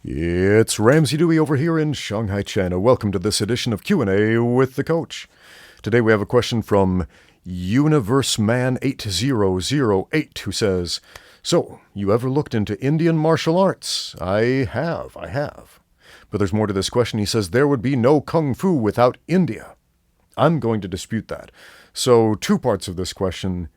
It's Ramsey Dewey over here in Shanghai, China. Welcome to this edition of Q&A with the Coach. Today we have a question from UniverseMan8008 who says, "So, you ever looked into Indian martial arts?" I have. But there's more to this question. He says, "There would be no Kung Fu without India." I'm going to dispute that. So, two parts of this question.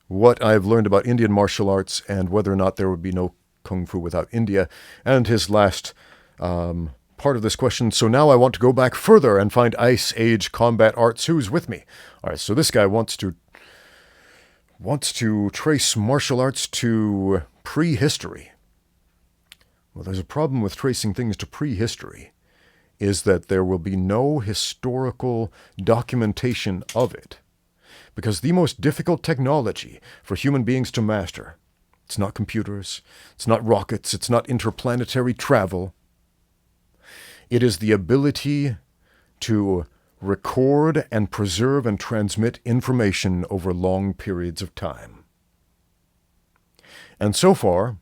What I've learned about Indian martial arts and whether or not there would be no Kung Fu without India, and his last part of this question. So now I want to go back further and find Ice Age combat arts. Who's with me? All right, so this guy wants to trace martial arts to prehistory. Well, there's a problem with tracing things to prehistory, is that there will be no historical documentation of it. Because the most difficult technology for human beings to master, it's not computers, it's not rockets, it's not interplanetary travel. It is the ability to record and preserve and transmit information over long periods of time. And so far,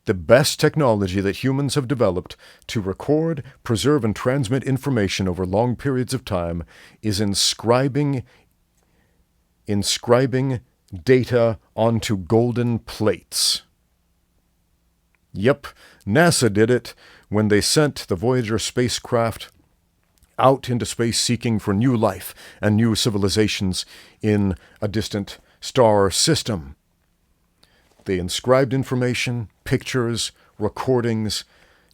the best technology that humans have developed to record, preserve, and transmit information over long periods of time is inscribing data onto golden plates. Yep, NASA did it when they sent the Voyager spacecraft out into space seeking for new life and new civilizations in a distant star system. They inscribed information, pictures, recordings,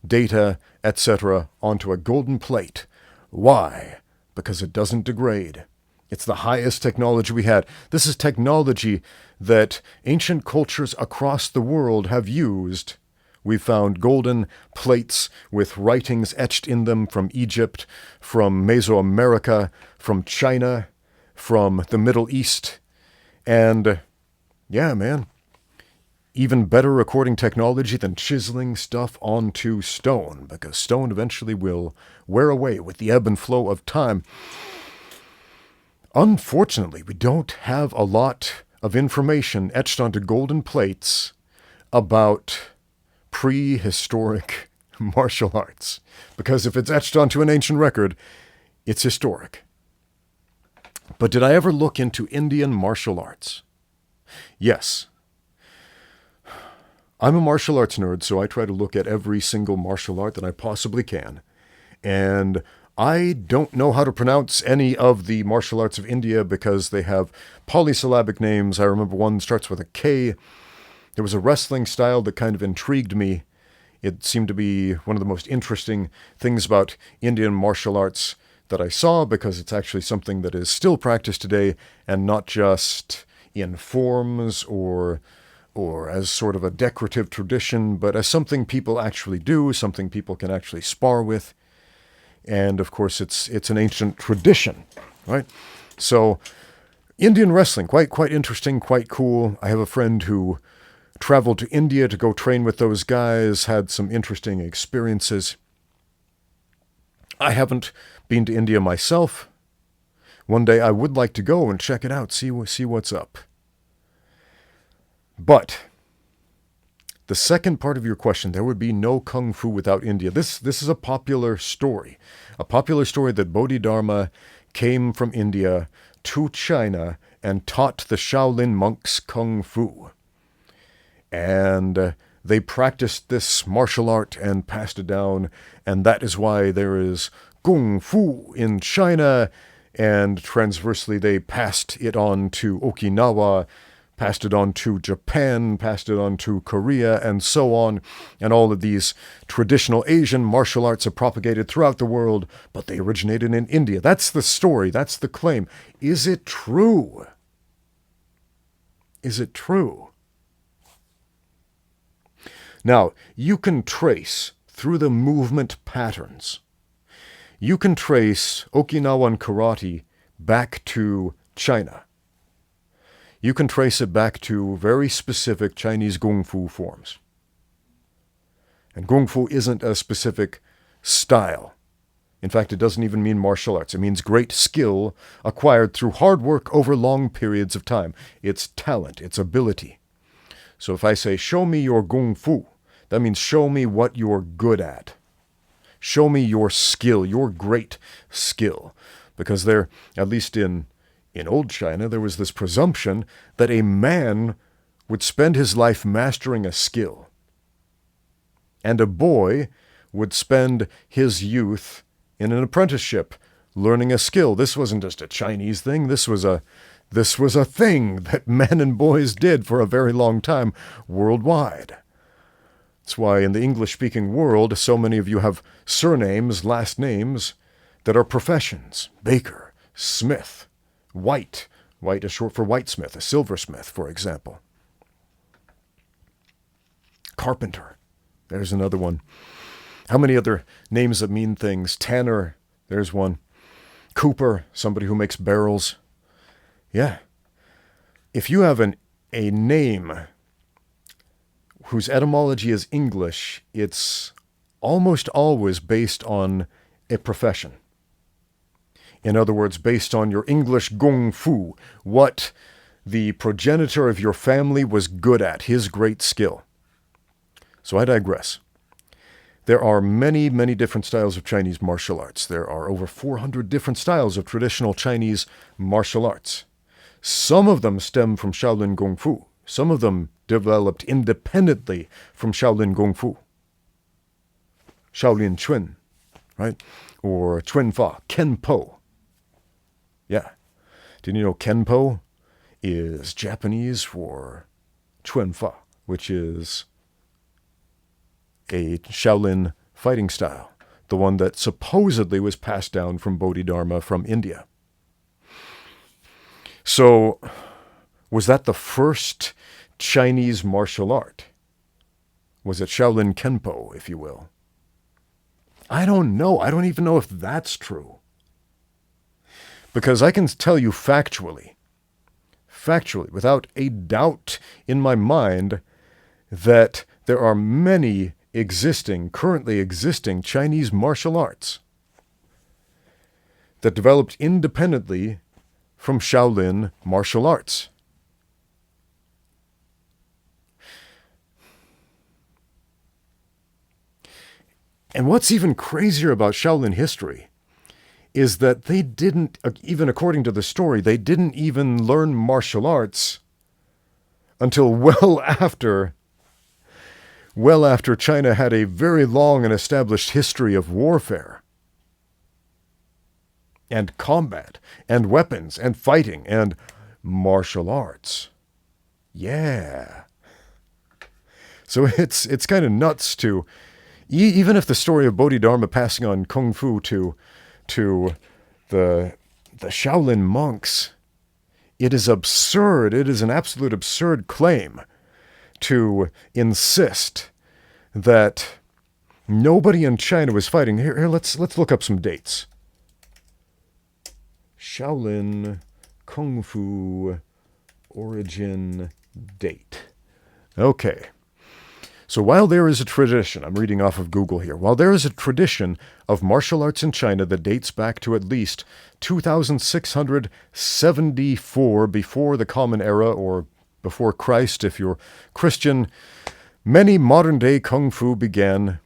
data, etc. onto a golden plate. Why? Because it doesn't degrade. It's the highest technology we had. This is technology that ancient cultures across the world have used. We found golden plates with writings etched in them from Egypt, from Mesoamerica, from China, from the Middle East. And, yeah, man, even better recording technology than chiseling stuff onto stone, because stone eventually will wear away with the ebb and flow of time. Unfortunately, we don't have a lot of information etched onto golden plates about prehistoric martial arts. Because if it's etched onto an ancient record, it's historic. But did I ever look into Indian martial arts? Yes. I'm a martial arts nerd, so I try to look at every single martial art that I possibly can. And I don't know how to pronounce any of the martial arts of India because they have polysyllabic names. I remember one starts with a K. There was a wrestling style that kind of intrigued me. It seemed to be one of the most interesting things about Indian martial arts that I saw because it's actually something that is still practiced today and not just in forms or as sort of a decorative tradition, but as something people actually do, something people can actually spar with. And, of course, it's an ancient tradition, right? So, Indian wrestling, quite interesting, quite cool. I have a friend who traveled to India to go train with those guys, had some interesting experiences. I haven't been to India myself. One day I would like to go and check it out, see what's up. But the second part of your question, there would be no Kung Fu without India. This is a popular story that Bodidharma came from India to China and taught the Shaolin monks Kung Fu. And they practiced this martial art and passed it down, and that is why there is Kung Fu in China, and transversely they passed it on to Okinawa, passed it on to Japan, passed it on to Korea, and so on. And all of these traditional Asian martial arts are propagated throughout the world, but they originated in India. That's the story. That's the claim. Is it true? Is it true? Now, you can trace through the movement patterns. You can trace Okinawan karate back to China. You can trace it back to very specific Chinese Kungfu forms. And Kungfu isn't a specific style. In fact, it doesn't even mean martial arts. It means great skill acquired through hard work over long periods of time. It's talent, it's ability. So if I say, show me your Kungfu, That means show me what you're good at. Show me your skill, your great skill. Because there, at least in old China, there was this presumption that a man would spend his life mastering a skill, and a boy would spend his youth in an apprenticeship learning a skill. This wasn't just a Chinese thing. This was a thing that men and boys did for a very long time worldwide. That's why in the English-speaking world, so many of you have surnames, last names, that are professions. Baker, Smith, White. White is short for whitesmith, a silversmith, for example. Carpenter. There's another one. How many other names that mean things? Tanner. There's one. Cooper, somebody who makes barrels. Yeah. If you have a name whose etymology is English, it's almost always based on a profession. In other words, based on your English Kungfu, what the progenitor of your family was good at, his great skill. So I digress. There are many, many different styles of Chinese martial arts. There are over 400 different styles of traditional Chinese martial arts. Some of them stem from Shaolin Kungfu. Some of them developed independently from Shaolin Kungfu. Shaolin Chun, right? Or Chun Fa, Kenpo. Yeah. Did you know Kenpo is Japanese for Chun Fa, which is a Shaolin fighting style, the one that supposedly was passed down from Bodidharma from India. So, was that the first Chinese martial art? Was it Shaolin Kenpo, if you will? I don't know. I don't even know if that's true. Because I can tell you factually, without a doubt in my mind, that there are many currently existing Chinese martial arts that developed independently from Shaolin martial arts. And what's even crazier about Shaolin history is that they didn't, even according to the story, they didn't even learn martial arts until well after China had a very long and established history of warfare and combat and weapons and fighting and martial arts. Yeah. So it's kind of nuts to, even if the story of Bodhidharma passing on Kung Fu to the Shaolin monks, it is absurd. It is an absolute absurd claim to insist that nobody in China was fighting. Here, let's look up some dates. Shaolin Kung Fu origin date. Okay. So while there is a tradition, I'm reading off of Google here, while there is a tradition of martial arts in China that dates back to at least 2674 before the Common Era, or before Christ if you're Christian, modern day Kung Fu began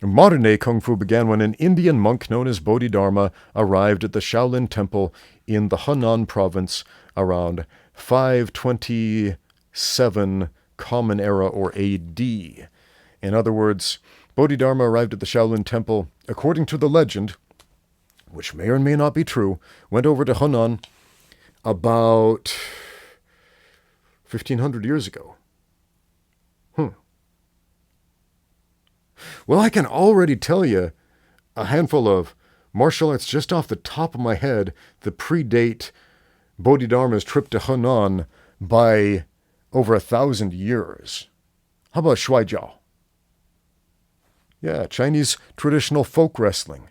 when an Indian monk known as Bodhidharma arrived at the Shaolin Temple in the Henan province around 527 Common Era or AD. In other words, Bodhidharma arrived at the Shaolin Temple, according to the legend, which may or may not be true, went over to Henan about 1,500 years ago. Well, I can already tell you a handful of martial arts just off the top of my head that predate Bodhidharma's trip to Henan by over 1,000 years. How about Shuaijiao? Yeah, Chinese traditional folk wrestling.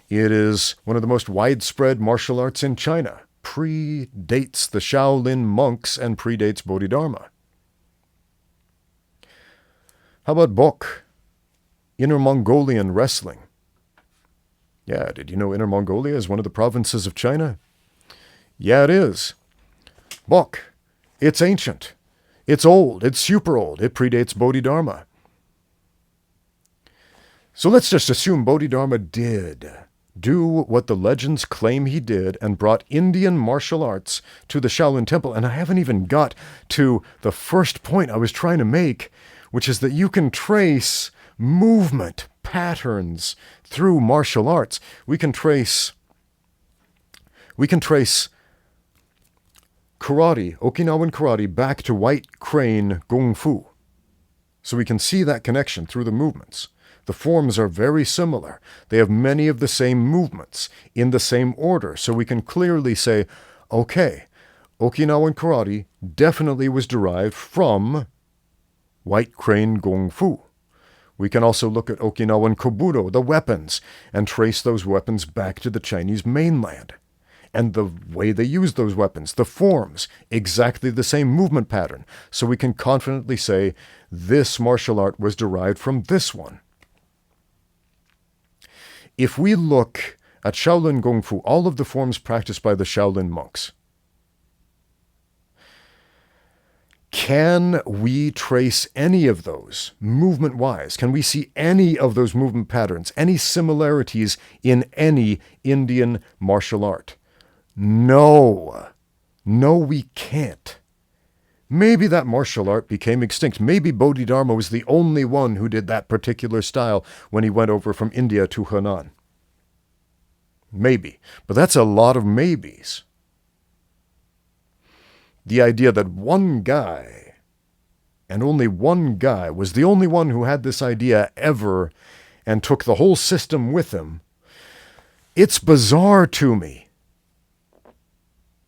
It is one of the most widespread martial arts in China. Predates the Shaolin monks and predates Bodhidharma. How about Bok? Inner Mongolian wrestling. Yeah, did you know Inner Mongolia is one of the provinces of China? Yeah, it is. Bok. It's ancient. It's old. It's super old. It predates Bodhidharma. So let's just assume Bodhidharma did do what the legends claim he did and brought Indian martial arts to the Shaolin Temple. And I haven't even got to the first point I was trying to make, which is that you can trace movement patterns through martial arts. We can trace karate, Okinawan karate, back to White Crane Kungfu. So we can see that connection through the movements. The forms are very similar. They have many of the same movements in the same order. So we can clearly say, okay, Okinawan karate definitely was derived from White Crane Kungfu. We can also look at Okinawan kobudo, the weapons, and trace those weapons back to the Chinese mainland. And the way they use those weapons, the forms, exactly the same movement pattern. So we can confidently say this martial art was derived from this one. If we look at Shaolin Kungfu, all of the forms practiced by the Shaolin monks, can we trace any of those movement-wise? Can we see any of those movement patterns, any similarities in any Indian martial art? No. No, we can't. Maybe that martial art became extinct. Maybe Bodhidharma was the only one who did that particular style when he went over from India to Henan. Maybe. But that's a lot of maybes. The idea that one guy, and only one guy, was the only one who had this idea ever and took the whole system with him, it's bizarre to me.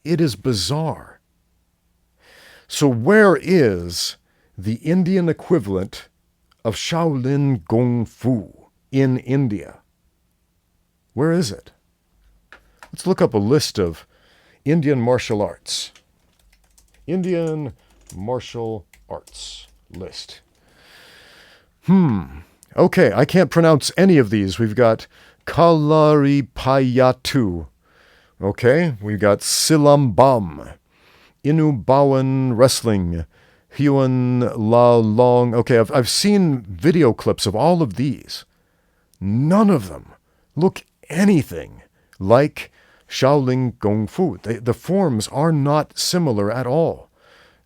It is bizarre. So where is the Indian equivalent of Shaolin Kungfu in India? Where is it? Let's look up a list of Indian martial arts. Indian martial arts list. Okay, I can't pronounce any of these. We've got Kalaripayattu. Okay, we've got Silambam, Inubawan Wrestling, Huan La Long. Okay, I've seen video clips of all of these. None of them look anything like Shaolin Kungfu. The forms are not similar at all.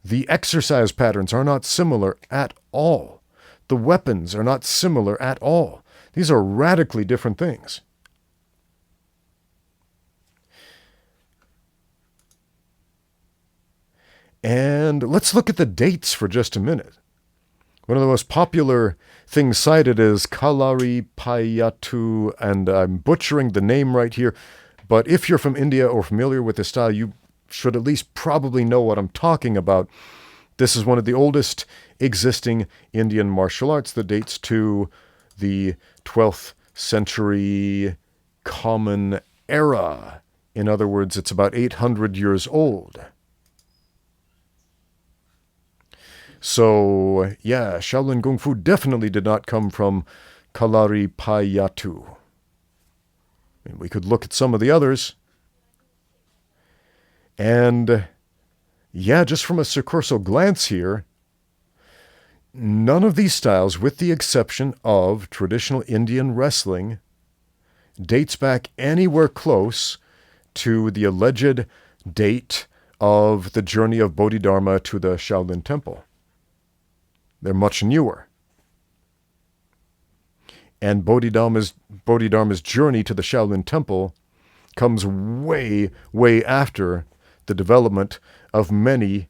The exercise patterns are not similar at all. The weapons are not similar at all. These are radically different things. And let's look at the dates for just a minute. One of the most popular things cited is Kalaripayattu, and I'm butchering the name right here, but if you're from India or familiar with this style, you should at least probably know what I'm talking about. This is one of the oldest existing Indian martial arts that dates to the 12th century Common Era. In other words, it's about 800 years old. So, yeah, Shaolin Kungfu definitely did not come from Kalaripayattu. And we could look at some of the others. And, yeah, just from a succursal glance here, none of these styles, with the exception of traditional Indian wrestling, dates back anywhere close to the alleged date of the journey of Bodhidharma to the Shaolin Temple. They're much newer. And Bodhidharma's journey to the Shaolin Temple comes way, way after the development of many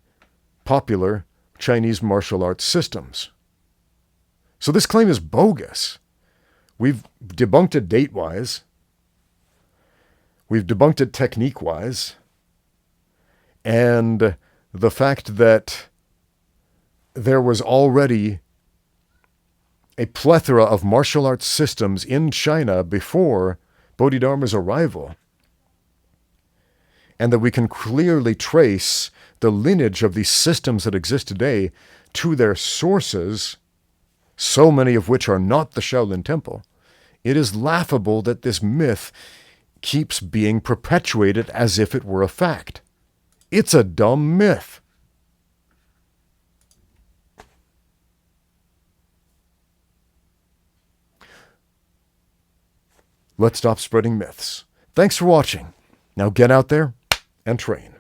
popular Chinese martial arts systems. So this claim is bogus. We've debunked it date-wise. We've debunked it technique-wise. And the fact that there was already a plethora of martial arts systems in China before Bodhidharma's arrival, and that we can clearly trace the lineage of these systems that exist today to their sources, so many of which are not the Shaolin Temple, it is laughable that this myth keeps being perpetuated as if it were a fact. It's a dumb myth. Let's stop spreading myths. Thanks for watching. Now get out there and train.